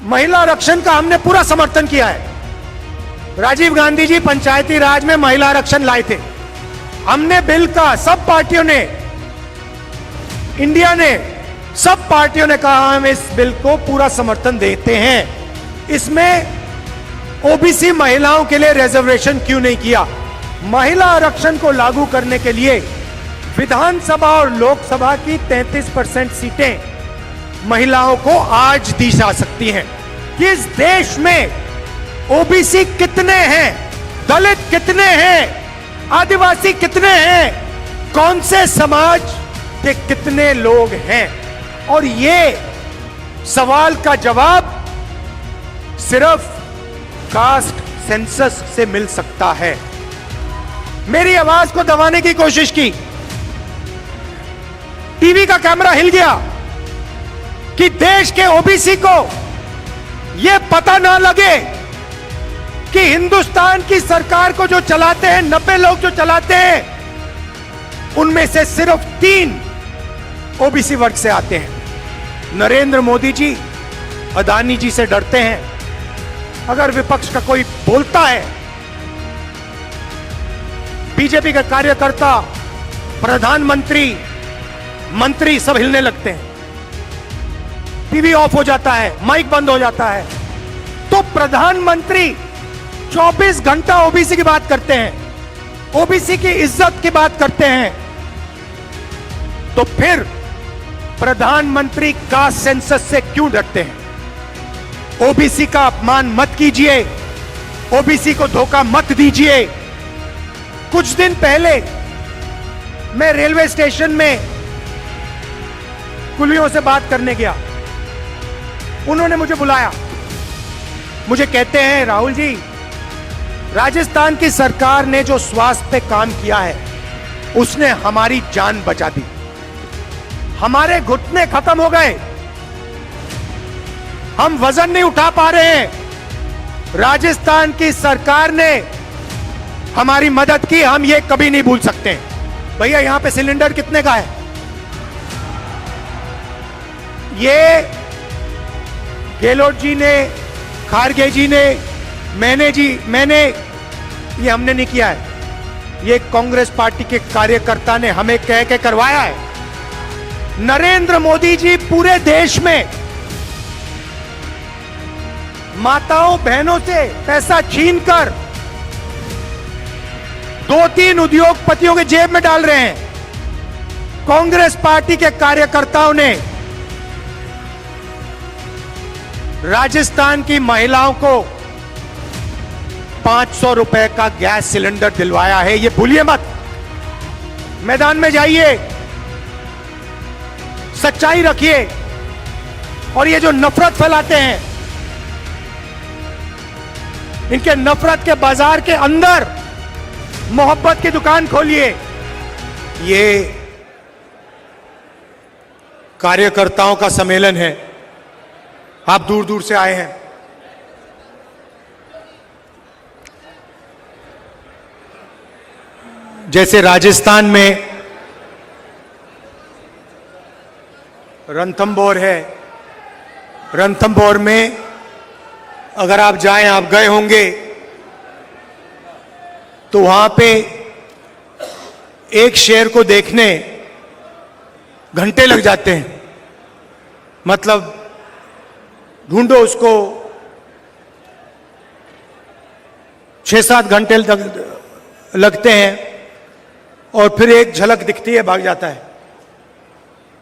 महिला आरक्षण का हमने पूरा समर्थन किया है। राजीव गांधी जी पंचायती राज में महिला आरक्षण लाए थे। हमने बिल का सब पार्टियों ने, इंडिया ने, सब पार्टियों ने कहा हम इस बिल को पूरा समर्थन देते हैं। इसमें ओबीसी महिलाओं के लिए रिजर्वेशन क्यों नहीं किया? महिला आरक्षण को लागू करने के लिए विधानसभा और लोकसभा की 33% सीटें महिलाओं को आज दी जा सकती हैं। इस देश में ओबीसी कितने हैं, दलित कितने हैं, आदिवासी कितने हैं, कौन से समाज के कितने लोग हैं? और ये सवाल का जवाब सिर्फ कास्ट सेंसस से मिल सकता है। मेरी आवाज को दबाने की कोशिश की, टीवी का कैमरा हिल गया कि देश के ओबीसी को यह पता ना लगे कि हिंदुस्तान की सरकार को जो चलाते हैं, 90 लोग जो चलाते हैं, उनमें से सिर्फ 3 ओबीसी वर्ग से आते हैं। नरेंद्र मोदी जी अदानी जी से डरते हैं। अगर विपक्ष का कोई बोलता है, बीजेपी के कार्यकर्ता, प्रधानमंत्री, मंत्री सब हिलने लगते हैं, टीवी ऑफ हो जाता है, माइक बंद हो जाता है। तो प्रधानमंत्री 24 घंटा ओबीसी की बात करते हैं, ओबीसी की इज्जत की बात करते हैं। तो फिर प्रधानमंत्री कास्ट सेंसस से क्यों डरते हैं? ओबीसी का अपमान मत कीजिए, ओबीसी को धोखा मत दीजिए। कुछ दिन पहले मैं रेलवे स्टेशन में कुलियों से बात करने गया। उन्होंने मुझे बुलाया, मुझे कहते हैं राहुल जी, राजस्थान की सरकार ने जो स्वास्थ्य पे काम किया है उसने हमारी जान बचा दी, हमारे घुटने खत्म हो गए, हम वजन नहीं उठा पा रहे हैं। राजस्थान की सरकार ने हमारी मदद की, हम ये कभी नहीं भूल सकते। भैया यहां पे सिलेंडर कितने का है? ये गहलोत जी ने, खारगे जी ने, मैंने ये हमने नहीं किया है, ये कांग्रेस पार्टी के कार्यकर्ता ने हमें कह के करवाया है। नरेंद्र मोदी जी पूरे देश में माताओं बहनों से पैसा छीनकर 2-3 उद्योगपतियों के जेब में डाल रहे हैं। कांग्रेस पार्टी के कार्यकर्ताओं ने राजस्थान की महिलाओं को 500 रुपए का गैस सिलेंडर दिलवाया है, ये भूलिए मत। मैदान में जाइए, सच्चाई रखिए। और ये जो नफरत फैलाते हैं, इनके नफरत के बाजार के अंदर मोहब्बत की दुकान खोलिए। ये कार्यकर्ताओं का सम्मेलन है, आप दूर दूर से आए हैं। जैसे राजस्थान में रणथंभौर है, रणथंभौर में अगर आप जाएं, आप गए होंगे, तो वहां पे एक शेर को देखने घंटे लग जाते हैं। मतलब ढूंढो उसको, 6-7 घंटे लगते हैं और फिर एक झलक दिखती है, भाग जाता है।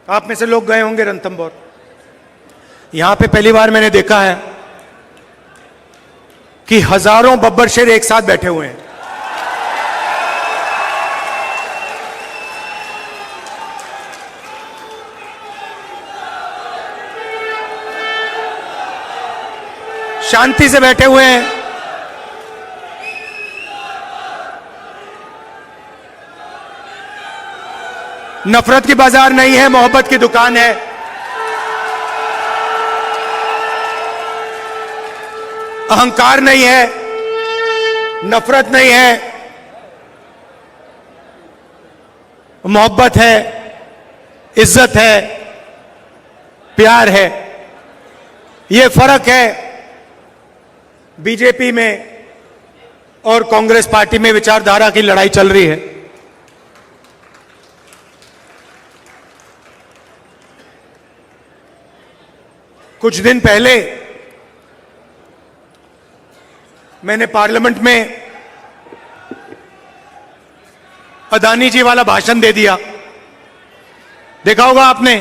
आप में से लोग गए होंगे रणथंभौर। यहां पे पहली बार मैंने देखा है कि हजारों बब्बर शेर एक साथ बैठे हुए हैं। शांति से बैठे हुए हैं। नफरत की बाजार नहीं है, मोहब्बत की दुकान है। अहंकार नहीं है, नफरत नहीं है, मोहब्बत है, इज्जत है, प्यार है। ये फर्क है बीजेपी में और कांग्रेस पार्टी में विचारधारा की लड़ाई चल रही है। कुछ दिन पहले मैंने पार्लियामेंट में अदानी जी वाला भाषण दे दिया। देखा होगा आपने,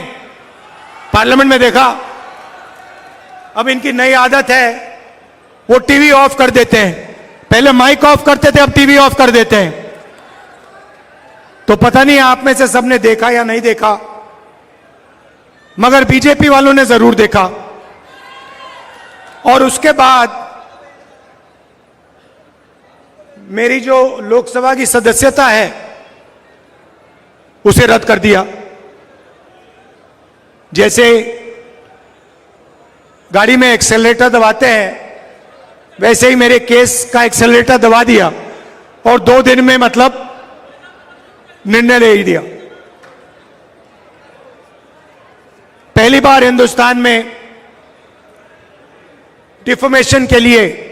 पार्लियामेंट में देखा। अब इनकी नई आदत है, वो टीवी ऑफ कर देते हैं। पहले माइक ऑफ करते थे, अब टीवी ऑफ कर देते हैं। तो पता नहीं आप में से सबने देखा या नहीं देखा, मगर बीजेपी वालों ने जरूर देखा। और उसके बाद मेरी जो लोकसभा की सदस्यता है उसे रद्द कर दिया। जैसे गाड़ी में एक्सेलरेटर दबाते हैं, वैसे ही मेरे केस का एक्सेलरेटर दबा दिया और 2 दिन में मतलब निर्णय ले ही दिया। पहली बार हिंदुस्तान में डिफॉर्मेशन के लिए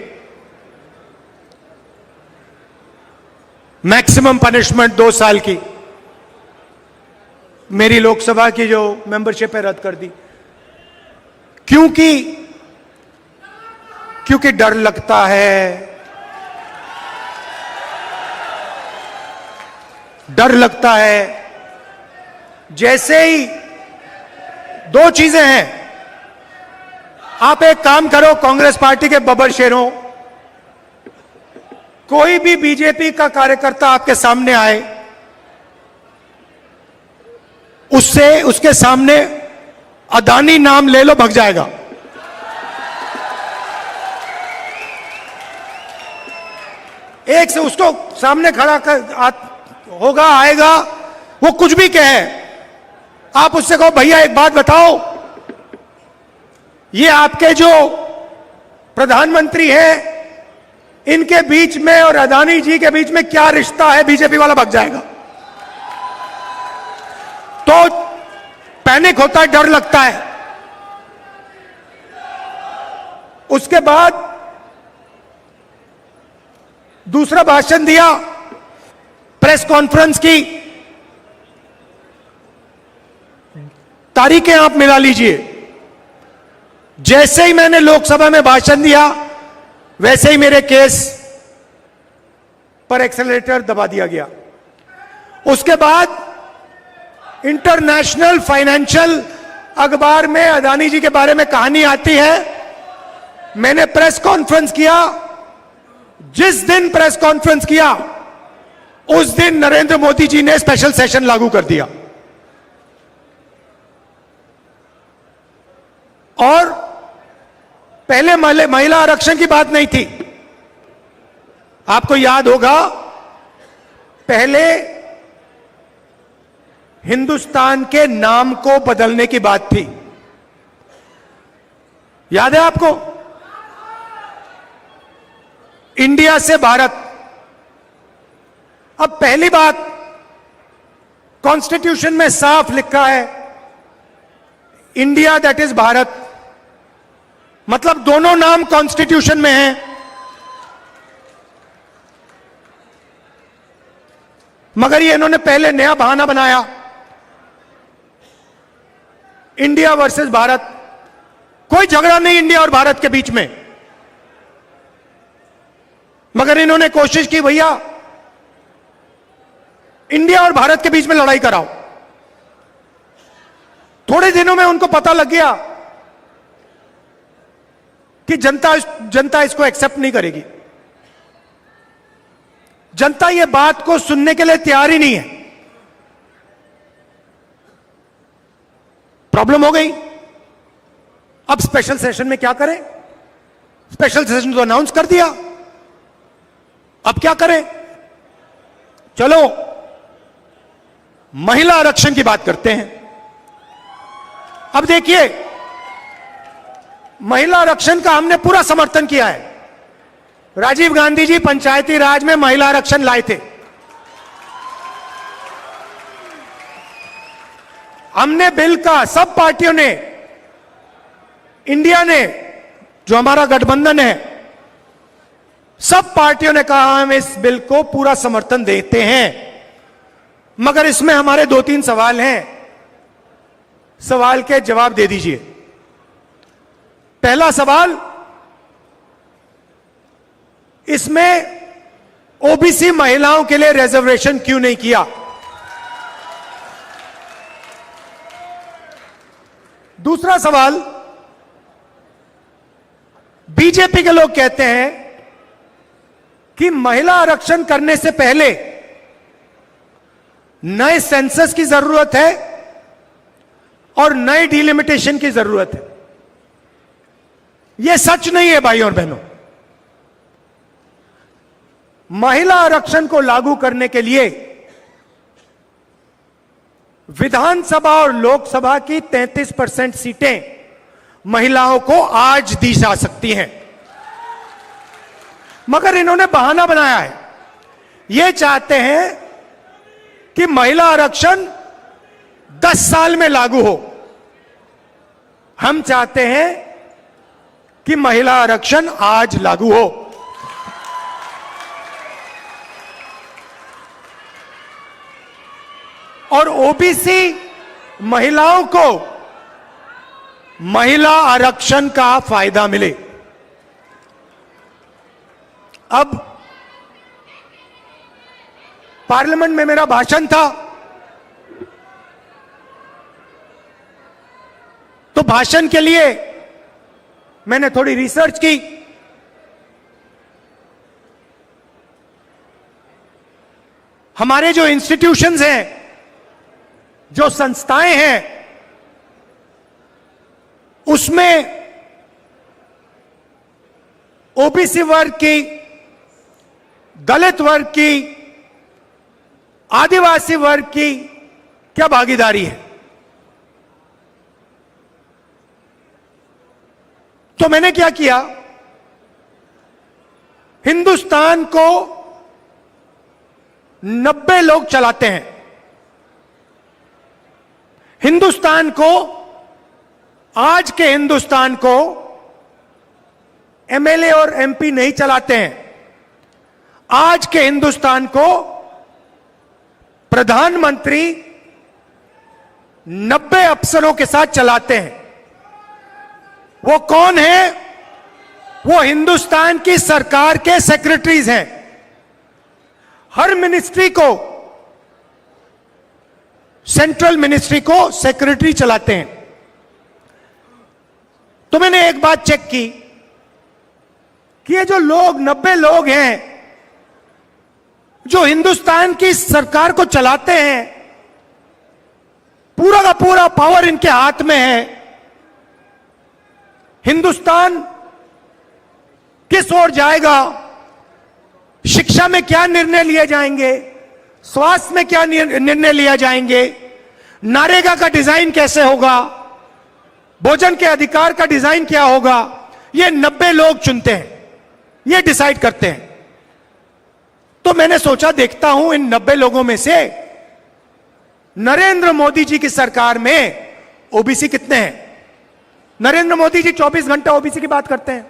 मैक्सिमम पनिशमेंट 2 साल की मेरी लोकसभा की जो मेंबरशिप है रद्द कर दी। क्योंकि डर लगता है। डर लगता है। जैसे ही 2 चीजें हैं, आप एक काम करो कांग्रेस पार्टी के बब्बर शेरों, कोई भी बीजेपी का कार्यकर्ता आपके सामने आए, उसके सामने अदानी नाम ले लो, भग जाएगा। एक से उसको सामने खड़ा कर होगा, आएगा, वो कुछ भी कहे, आप उससे कहो भैया एक बात बताओ, ये आपके जो प्रधानमंत्री हैं इनके बीच में और अदानी जी के बीच में क्या रिश्ता है, बीजेपी वाला भग जाएगा। तो पैनिक होता है, डर लगता है। उसके बाद दूसरा भाषण दिया, प्रेस कॉन्फ्रेंस की तारीखें आप मिला लीजिए। जैसे ही मैंने लोकसभा में भाषण दिया वैसे ही मेरे केस पर एक्सेलरेटर दबा दिया गया। उसके बाद इंटरनेशनल फाइनेंशियल अखबार में अदानी जी के बारे में कहानी आती है। मैंने प्रेस कॉन्फ्रेंस किया। जिस दिन प्रेस कॉन्फ्रेंस किया उस दिन नरेंद्र मोदी जी ने स्पेशल सेशन लागू कर दिया। और पहले महिला आरक्षण की बात नहीं थी। आपको याद होगा, पहले हिंदुस्तान के नाम को बदलने की बात थी। याद है आपको? इंडिया से भारत। अब पहली बात, कॉन्स्टिट्यूशन में साफ लिखा है इंडिया दैट इज भारत, मतलब दोनों नाम कॉन्स्टिट्यूशन में हैं। मगर ये इन्होंने पहले नया बहाना बनाया, इंडिया वर्सेस भारत। कोई झगड़ा नहीं इंडिया और भारत के बीच में, मगर इन्होंने कोशिश की भैया इंडिया और भारत के बीच में लड़ाई कराओ। थोड़े दिनों में उनको पता लग गया कि जनता इसको एक्सेप्ट नहीं करेगी। जनता ये बात को सुनने के लिए तैयार ही नहीं है। प्रॉब्लम हो गई। अब स्पेशल सेशन में क्या करें? स्पेशल सेशन तो अनाउंस कर दिया, अब क्या करें? चलो महिला आरक्षण की बात करते हैं। अब देखिए, महिला आरक्षण का हमने पूरा समर्थन किया है। राजीव गांधी जी पंचायती राज में महिला आरक्षण लाए थे। हमने बिल का, सब पार्टियों ने, इंडिया ने जो हमारा गठबंधन है, सब पार्टियों ने कहा हम इस बिल को पूरा समर्थन देते हैं, मगर इसमें हमारे 2-3 सवाल हैं। सवाल के जवाब दे दीजिए। पहला सवाल, इसमें ओबीसी महिलाओं के लिए रिजर्वेशन क्यों नहीं किया? दूसरा सवाल, बीजेपी के लोग कहते हैं कि महिला आरक्षण करने से पहले नए सेंसस की जरूरत है और नए डिलिमिटेशन की जरूरत है। यह सच नहीं है भाइयों और बहनों। महिला आरक्षण को लागू करने के लिए विधानसभा और लोकसभा की 33% सीटें महिलाओं को आज दी जा सकती हैं, मगर इन्होंने बहाना बनाया है। ये चाहते हैं कि महिला आरक्षण 10 साल में लागू हो। हम चाहते हैं कि महिला आरक्षण आज लागू हो। और ओबीसी महिलाओं को महिला आरक्षण का फायदा मिले। अब पार्लियामेंट में मेरा भाषण था, तो भाषण के लिए मैंने थोड़ी रिसर्च की। हमारे जो इंस्टीट्यूशंस हैं, जो संस्थाएं हैं, उसमें ओबीसी वर्ग की, दलित वर्ग की, आदिवासी वर्ग की क्या भागीदारी है? तो मैंने क्या किया, हिंदुस्तान को 90 लोग चलाते हैं। हिंदुस्तान को, आज के हिंदुस्तान को एमएलए और एमपी नहीं चलाते हैं। आज के हिंदुस्तान को प्रधानमंत्री 90 अफसरों के साथ चलाते हैं। वो कौन है? वो हिंदुस्तान की सरकार के सेक्रेटरीज हैं। हर मिनिस्ट्री को, सेंट्रल मिनिस्ट्री को सेक्रेटरी चलाते हैं। तो मैंने एक बात चेक की कि ये जो लोग 90 लोग हैं जो हिंदुस्तान की सरकार को चलाते हैं, पूरा का पूरा पावर इनके हाथ में है। हिंदुस्तान किस ओर जाएगा, शिक्षा में क्या निर्णय लिए जाएंगे, स्वास्थ्य में क्या निर्णय लिया जाएंगे, नरेगा का डिजाइन कैसे होगा, भोजन के अधिकार का डिजाइन क्या होगा, ये 90 लोग चुनते हैं, ये डिसाइड करते हैं। तो मैंने सोचा देखता हूं इन 90 लोगों में से नरेंद्र मोदी जी की सरकार में ओबीसी कितने हैं। नरेंद्र मोदी जी 24 घंटा ओबीसी की बात करते हैं।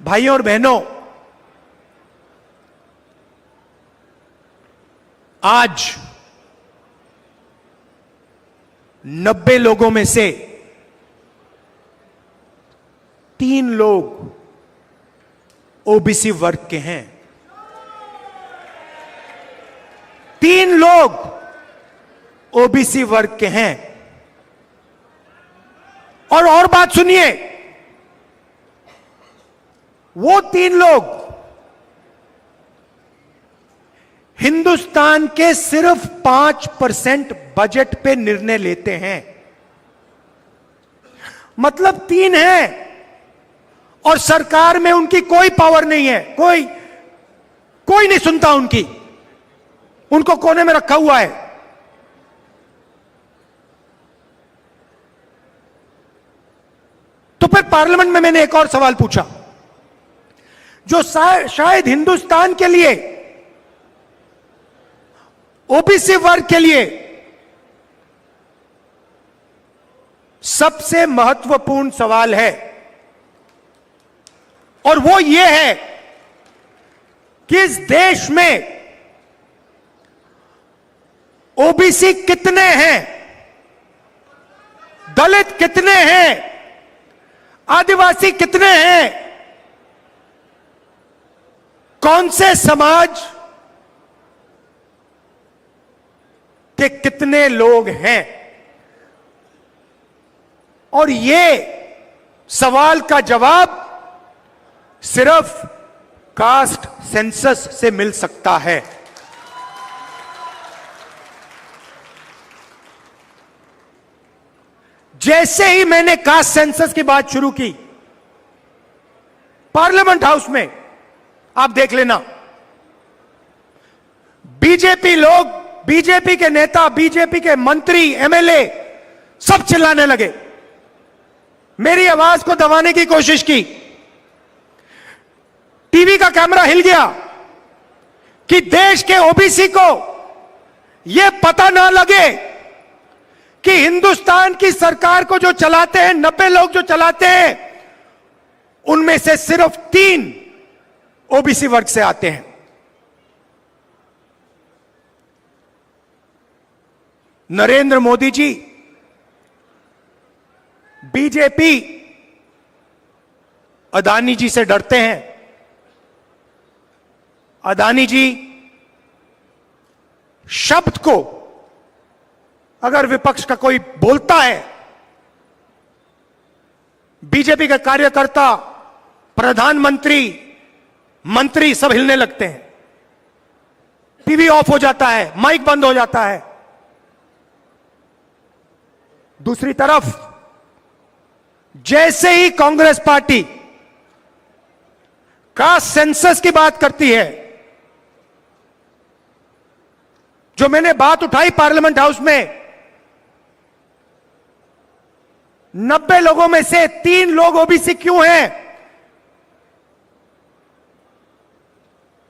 भाइयों और बहनों, आज 90 लोगों में से 3 लोग ओबीसी वर्ग के हैं। 3 लोग ओबीसी वर्ग के हैं। और बात सुनिए, वो 3 लोग हिंदुस्तान के सिर्फ 5% बजट पे निर्णय लेते हैं। मतलब 3 हैं और सरकार में उनकी कोई पावर नहीं है, कोई नहीं सुनता उनकी, उनको कोने में रखा हुआ है। तो फिर पार्लियामेंट में मैंने एक और सवाल पूछा जो शायद हिंदुस्तान के लिए, ओबीसी वर्ग के लिए सबसे महत्वपूर्ण सवाल है। और वो ये है कि इस देश में ओबीसी कितने हैं, दलित कितने हैं, आदिवासी कितने हैं, कौन से समाज के कितने लोग हैं। और ये सवाल का जवाब सिर्फ कास्ट सेंसस से मिल सकता है। जैसे ही मैंने कास्ट सेंसस की बात शुरू की पार्लियामेंट हाउस में, आप देख लेना, बीजेपी लोग, बीजेपी के नेता, बीजेपी के मंत्री, एमएलए सब चिल्लाने लगे, मेरी आवाज को दबाने की कोशिश की। टीवी का कैमरा हिल गया कि देश के ओबीसी को यह पता ना लगे कि हिंदुस्तान की सरकार को जो चलाते हैं, 90 लोग जो चलाते हैं, उनमें से सिर्फ 3 ओबीसी वर्ग से आते हैं। नरेंद्र मोदी जी, बीजेपी अदानी जी से डरते हैं। अदानी जी शब्द को अगर विपक्ष का कोई बोलता है, बीजेपी के कार्यकर्ता, प्रधानमंत्री, मंत्री सब हिलने लगते हैं, टीवी ऑफ हो जाता है, माइक बंद हो जाता है। दूसरी तरफ जैसे ही कांग्रेस पार्टी कास्ट सेंसस की बात करती है, जो मैंने बात उठाई पार्लियामेंट हाउस में, 90 लोगों में से 3 लोग ओबीसी क्यों हैं?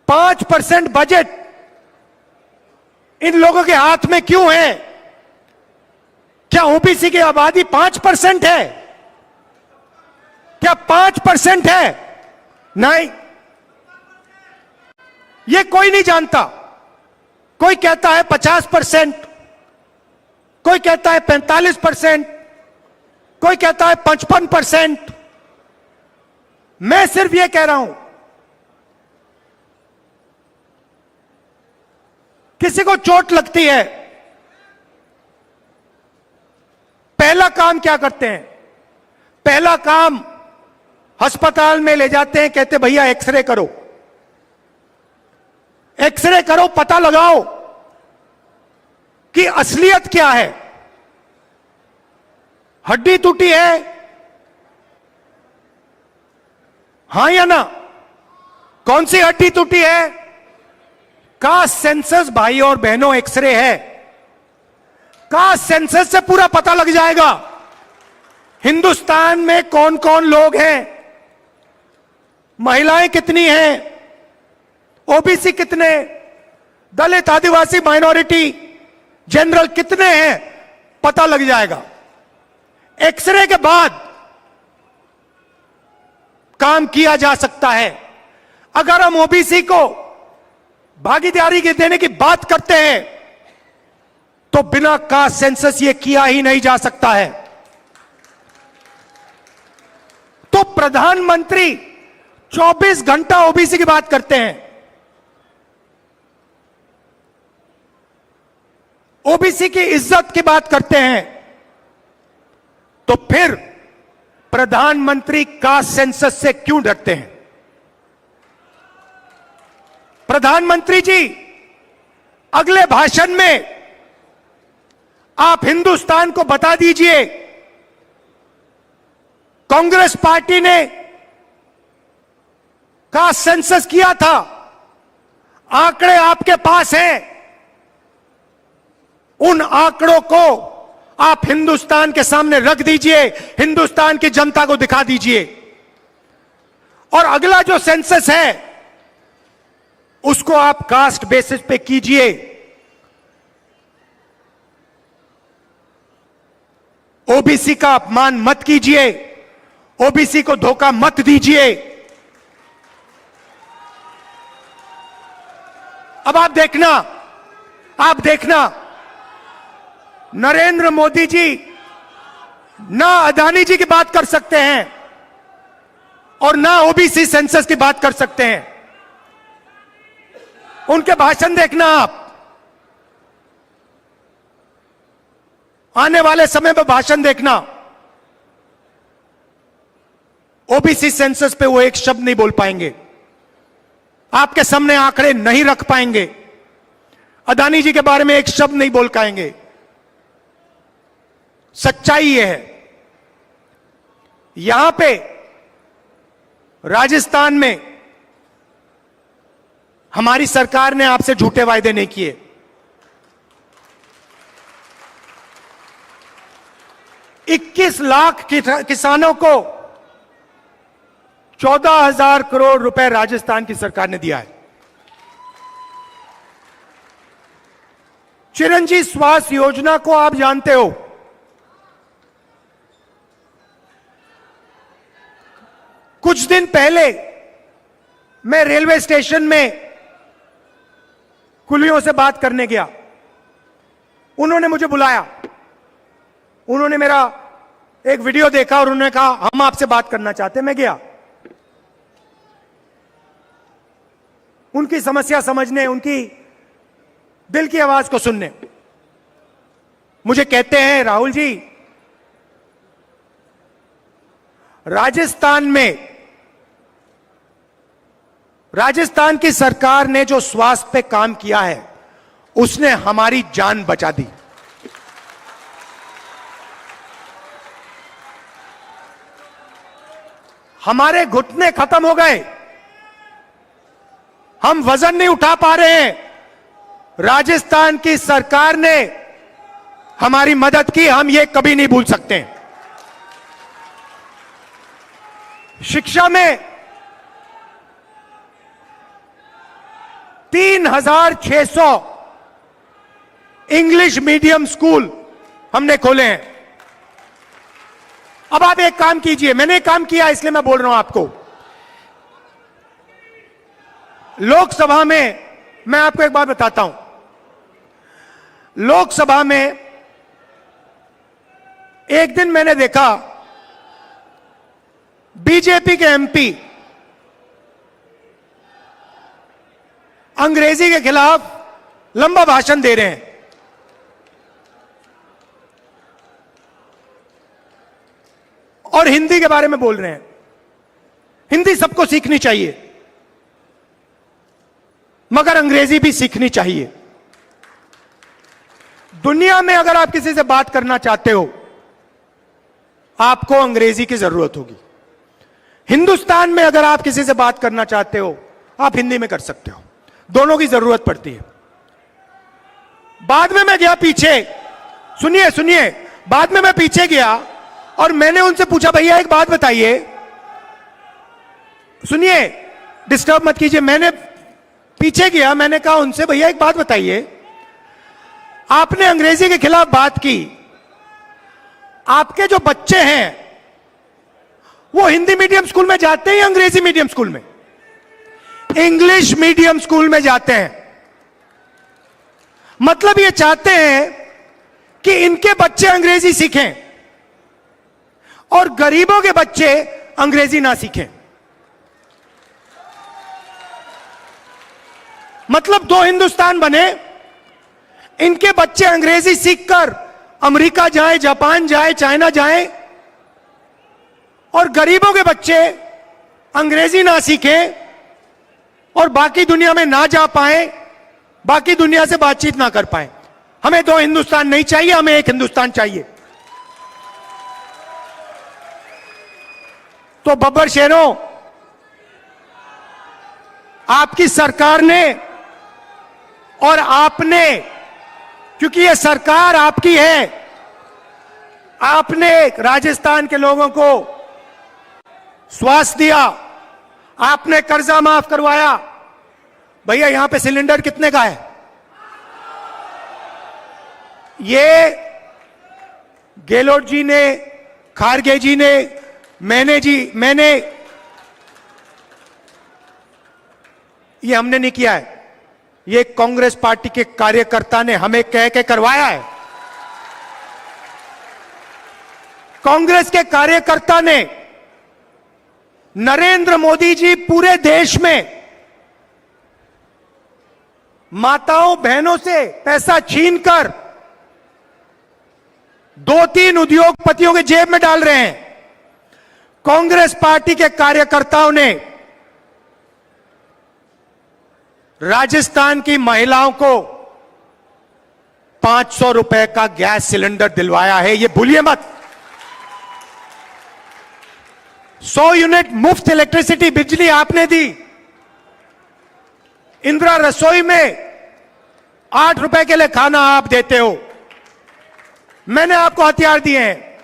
5% बजट इन लोगों के हाथ में क्यों है? क्या ओबीसी की आबादी 5% है? क्या 5% है? नहीं, यह कोई नहीं जानता। कोई कहता है 50%, कोई कहता है 45%, कोई कहता है 55%। मैं सिर्फ यह कह रहा हूं, किसी को चोट लगती है, पहला काम क्या करते हैं? पहला काम अस्पताल में ले जाते हैं, कहते भैया एक्सरे करो, एक्सरे करो, पता लगाओ कि असलियत क्या है। हड्डी टूटी है, हां या ना? कौन सी हड्डी टूटी है? कास्ट सेंसस भाई और बहनों एक्सरे है। कास्ट सेंसस से पूरा पता लग जाएगा हिंदुस्तान में कौन कौन लोग हैं, महिलाएं कितनी हैं, ओबीसी कितने, दलित, आदिवासी, माइनॉरिटी, जनरल कितने हैं, पता लग जाएगा। एक्सरे के बाद काम किया जा सकता है। अगर हम ओबीसी को भागीदारी के देने की बात करते हैं तो बिना कास्ट सेंसस ये किया ही नहीं जा सकता है। तो प्रधानमंत्री 24 घंटा ओबीसी की बात करते हैं, ओबीसी की इज्जत की बात करते हैं, तो फिर प्रधानमंत्री कास्ट सेंसस से क्यों डरते हैं? प्रधानमंत्री जी, अगले भाषण में आप हिंदुस्तान को बता दीजिए, कांग्रेस पार्टी ने कास्ट सेंसस किया था, आंकड़े आपके पास हैं, उन आंकड़ों को आप हिंदुस्तान के सामने रख दीजिए, हिंदुस्तान की जनता को दिखा दीजिए। और अगला जो सेंसस है उसको आप कास्ट बेसिस पे कीजिए। ओबीसी का अपमान मत कीजिए, ओबीसी को धोखा मत दीजिए। अब आप देखना नरेंद्र मोदी जी ना अदानी जी की बात कर सकते हैं और ना ओबीसी सेंसस की बात कर सकते हैं। उनके भाषण देखना आप, आने वाले समय में भाषण देखना, ओबीसी सेंसस पे वो एक शब्द नहीं बोल पाएंगे, आपके सामने आंकड़े नहीं रख पाएंगे, अदानी जी के बारे में एक शब्द नहीं बोल पाएंगे। सच्चाई यह है, यहां पे राजस्थान में हमारी सरकार ने आपसे झूठे वायदे नहीं किए। 21 लाख किसानों को 14,000 करोड़ रुपए राजस्थान की सरकार ने दिया है। चिरंजीव स्वास्थ्य योजना को आप जानते हो, कुछ दिन पहले मैं रेलवे स्टेशन में कुलियों से बात करने गया, उन्होंने मुझे बुलाया, उन्होंने मेरा एक वीडियो देखा और उन्होंने कहा हम आपसे बात करना चाहते हैं। मैं गया उनकी समस्या समझने, उनकी दिल की आवाज को सुनने। मुझे कहते हैं राहुल जी, राजस्थान की सरकार ने जो स्वास्थ्य पे काम किया है उसने हमारी जान बचा दी। हमारे घुटने खत्म हो गए, हम वजन नहीं उठा पा रहे हैं, राजस्थान की सरकार ने हमारी मदद की, हम ये कभी नहीं भूल सकते। शिक्षा में 3,600 इंग्लिश मीडियम स्कूल हमने खोले हैं। अब आप एक काम कीजिए, मैंने एक काम किया इसलिए मैं बोल रहा हूं आपको। लोकसभा में मैं आपको एक बात बताता हूं, लोकसभा में एक दिन मैंने देखा बीजेपी के एमपी अंग्रेजी के खिलाफ लंबा भाषण दे रहे हैं। और हिंदी के बारे में बोल रहे हैं। हिंदी सबको सीखनी चाहिए, मगर अंग्रेजी भी सीखनी चाहिए। दुनिया में अगर आप किसी से बात करना चाहते हो, आपको अंग्रेजी की जरूरत होगी। हिंदुस्तान में अगर आप किसी से बात करना चाहते हो, आप हिंदी में कर सकते हो। दोनों की जरूरत पड़ती है। बाद में मैं गया पीछे, सुनिए, बाद में मैं पीछे गया और मैंने उनसे पूछा, भैया एक बात बताइए, सुनिए, डिस्टर्ब मत कीजिए। मैंने पीछे गया, मैंने कहा उनसे, भैया एक बात बताइए, आपने अंग्रेजी के खिलाफ बात की, आपके जो बच्चे हैं वो हिंदी मीडियम स्कूल में जाते हैं या अंग्रेजी मीडियम स्कूल में? इंग्लिश मीडियम स्कूल में जाते हैं। मतलब ये चाहते हैं कि इनके बच्चे अंग्रेजी सीखें और गरीबों के बच्चे अंग्रेजी ना सीखें। मतलब दो हिंदुस्तान बने, इनके बच्चे अंग्रेजी सीखकर अमेरिका जाएं, जापान जाएं, चाइना जाएं, और गरीबों के बच्चे अंग्रेजी ना सीखें और बाकी दुनिया में ना जा पाए, बाकी दुनिया से बातचीत ना कर पाए। हमें दो हिंदुस्तान नहीं चाहिए, हमें एक हिंदुस्तान चाहिए। तो बब्बर शेरों, आपकी सरकार ने और आपने, क्योंकि यह सरकार आपकी है, आपने राजस्थान के लोगों को स्वास्थ्य दिया, आपने कर्जा माफ करवाया। भैया यहां पे सिलेंडर कितने का है? ये गेहलोत जी ने, खारगे जी ने, मैंने ये हमने नहीं किया है, ये कांग्रेस पार्टी के कार्यकर्ता ने हमें कह के करवाया है। कांग्रेस के कार्यकर्ता ने नरेंद्र मोदी जी पूरे देश में माताओं बहनों से पैसा छीनकर 2-3 उद्योगपतियों के जेब में डाल रहे हैं। कांग्रेस पार्टी के कार्यकर्ताओं ने राजस्थान की महिलाओं को 500 रुपए का गैस सिलेंडर दिलवाया है, यह भूलिए मत। 100 यूनिट मुफ्त इलेक्ट्रिसिटी बिजली आपने दी। इंदिरा रसोई में 8 रुपए के लिए खाना आप देते हो। मैंने आपको हथियार दिए हैं।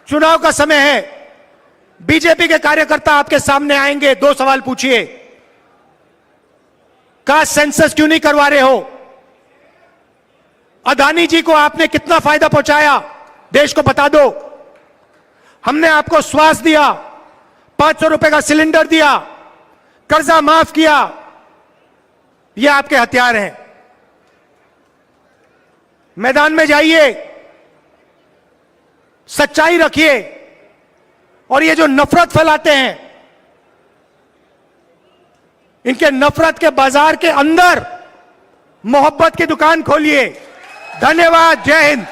चुनाव का समय है, बीजेपी के कार्यकर्ता आपके सामने आएंगे, 2 सवाल पूछिए। कास्ट सेंसस क्यों नहीं करवा रहे हो? अदानी जी को आपने कितना फायदा पहुंचाया, देश को बता दो। हमने आपको स्वास्थ्य दिया, 500 रुपए का सिलेंडर दिया, कर्जा माफ किया। ये आपके हथियार हैं। मैदान में जाइए, सच्चाई रखिए, और ये जो नफरत फैलाते हैं, इनके नफरत के बाजार के अंदर मोहब्बत की दुकान खोलिए। धन्यवाद। जय हिंद।